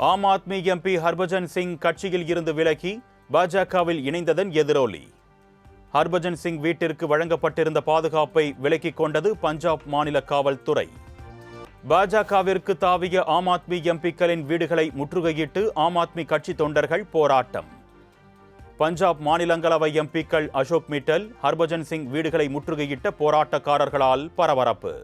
Aam Aadmi MP Harbhajan Singh கட்சியில் இருந்து விலகி பாஜகவில் இணைந்ததன் எதிரொலி. ஹர்பஜன் சிங் வீட்டிற்கு வழங்கப்பட்டிருந்த பாதுகாப்பை விலக்கிக் கொண்டது பஞ்சாப் மாநில காவல்துறை. பாஜகவிற்கு தாவிய ஆம் ஆத்மி எம்பிக்களின் வீடுகளை முற்றுகையிட்டு ஆம் ஆத்மி கட்சி தொண்டர்கள் போராட்டம். பஞ்சாப் மாநிலங்களவை எம்பிக்கள் அசோக் மிட்டல், ஹர்பஜன் சிங் வீடுகளை முற்றுகையிட்ட போராட்டக்காரர்களால் பரபரப்பு.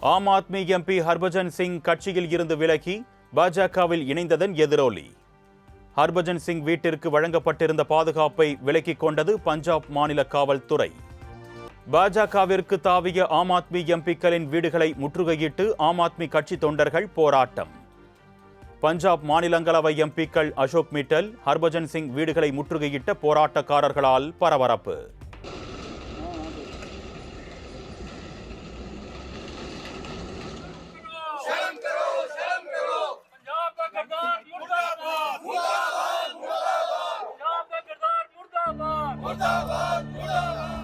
ஆம் ஆத்மி எம்பி ஹர்பஜன் சிங் கட்சியில் இருந்து விலகி பாஜகவில் இணைந்ததன் எதிரொலி. ஹர்பஜன் சிங் வீட்டிற்கு வழங்கப்பட்டிருந்த பாதுகாப்பை விலக்கிக் கொண்டது பஞ்சாப் மாநில காவல்துறை. பாஜகவிற்கு தாவிய ஆம் ஆத்மி எம்பிக்களின் வீடுகளை முற்றுகையிட்டு ஆம் ஆத்மி கட்சி தொண்டர்கள் போராட்டம். பஞ்சாப் மாநிலங்களவை எம்பிக்கள் அசோக் மிட்டல், ஹர்பஜன் சிங் வீடுகளை முற்றுகையிட்ட போராட்டக்காரர்களால் பரபரப்பு. मुर्दाबाद मुर्दाबाद